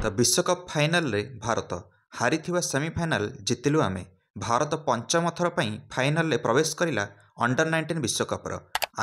ତ ବିଶ୍ୱକପ୍ ଫାଇନାଲରେ ଭାରତ ହାରିଥିବା ସେମିଫାଇନାଲ ଜିତିଲୁ ଆମେ। ଭାରତ ପଞ୍ଚମ ଥର ପାଇଁ ଫାଇନାଲରେ ପ୍ରବେଶ କରିଲା ଅଣ୍ଡର-19 ବିଶ୍ୱକପ୍ର।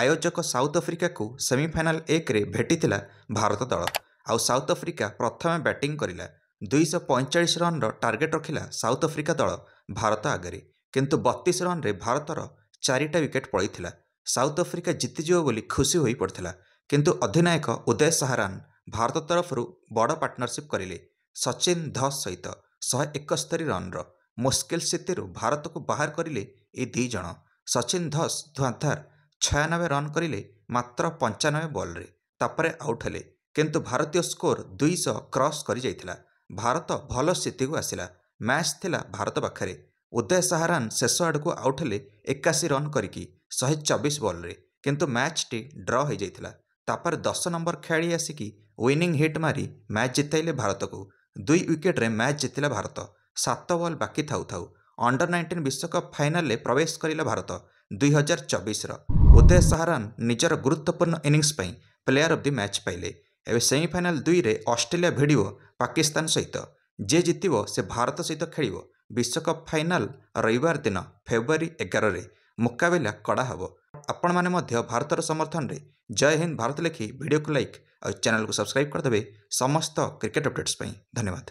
ଆୟୋଜକ ସାଉଥ ଆଫ୍ରିକାକୁ ସେମିଫାଇନାଲ 1ରେ ଭେଟିଥିଲା ଭାରତ ଦଳ। ଆଉ ସାଉଥ ଆଫ୍ରିକା ପ୍ରଥମେ ବ୍ୟାଟିଂ କରିଲା। 245 ରନ୍ର ଟାର୍ଗେଟ୍ ରଖିଲା ସାଉଥ ଆଫ୍ରିକା ଦଳ ଭାରତ ଆଗରେ। କିନ୍ତୁ 32 ରନ୍ରେ ଭାରତର 4ଟା ୱିକେଟ୍ ପଡ଼ିଥିଲା। ସାଉଥ ଆଫ୍ରିକା ଜିତିଯିବ ବୋଲି ଖୁସି ହୋଇପଡ଼ିଥିଲା। କିନ୍ତୁ ଅଧିନାୟକ ଉଦୟ ସାହାରାନ ଭାରତ ତରଫରୁ ବଡ଼ ପାର୍ଟନରସିପ୍ କରିଲେ ସଚିନ ଧସ୍ ସହିତ। 171 ରନ୍ର ମୁସ୍କିଲ ସ୍ଥିତିରୁ ଭାରତକୁ ବାହାର କରିଲେ ଏ ଦୁଇ ଜଣ। ସଚିନ ଧସ୍ ଧୂଆଁଧାର 96 ରନ୍ କରିଲେ ମାତ୍ର 95 ବଲ୍ରେ, ତାପରେ ଆଉଟ୍ ହେଲେ। କିନ୍ତୁ ଭାରତୀୟ ସ୍କୋର 200 କ୍ରସ୍ କରିଯାଇଥିଲା। ଭାରତ ଭଲ ସ୍ଥିତିକୁ ଆସିଲା। ମ୍ୟାଚ୍ ଥିଲା ଭାରତ ପାଖରେ। ଉଦୟ ସାହାରାନ ଶେଷ ଆଡ଼କୁ ଆଉଟ୍ ହେଲେ 81 ରନ୍ କରିକି 124 ବଲ୍ରେ। କିନ୍ତୁ ମ୍ୟାଚ୍ଟି ଡ୍ର ହୋଇଯାଇଥିଲା। ତାପରେ 10 ନମ୍ବର ଖେଳାଳି ଆସିକି ୱିନିଂ ହିଟ୍ ମାରି ମ୍ୟାଚ୍ ଜିତାଇଲେ ଭାରତକୁ। 2 ୱିକେଟ୍ରେ ମ୍ୟାଚ୍ ଜିତିଲା ଭାରତ। 7 ବଲ୍ ବାକି ଥାଉ ଥାଉ ଅଣ୍ଡର-19 ବିଶ୍ୱକପ୍ ଫାଇନାଲରେ ପ୍ରବେଶ କରିଲା ଭାରତ 2024ର। ଉଦୟ ସାହାରାନ ନିଜର ଗୁରୁତ୍ୱପୂର୍ଣ୍ଣ ଇନିଂସ ପାଇଁ ପ୍ଲେୟାର ଅଫ୍ ଦି ମ୍ୟାଚ୍ ପାଇଲେ। ଏବେ ସେମିଫାଇନାଲ 2ରେ ଅଷ୍ଟ୍ରେଲିଆ ଭିଡ଼ିବ ପାକିସ୍ତାନ ସହିତ। ଯିଏ ଜିତିବ ସେ ଭାରତ ସହିତ ଖେଳିବ ବିଶ୍ୱକପ୍ ଫାଇନାଲ ରବିବାର ଦିନ ଫେବୃଆରୀ 11ରେ। ମୁକାବିଲା କଡ଼ା ହେବ। ଆପଣମାନେ ମଧ୍ୟ ଭାରତର ସମର୍ଥନରେ ଜୟ ହିନ୍ଦ ଭାରତ ଲେଖି ଭିଡ଼ିଓକୁ ଲାଇକ୍ ଆଉ ଚ୍ୟାନେଲକୁ ସବସ୍କ୍ରାଇବ୍ କରିଦେବେ ସମସ୍ତ କ୍ରିକେଟ୍ ଅପଡେଟ୍ସ ପାଇଁ। ଧନ୍ୟବାଦ।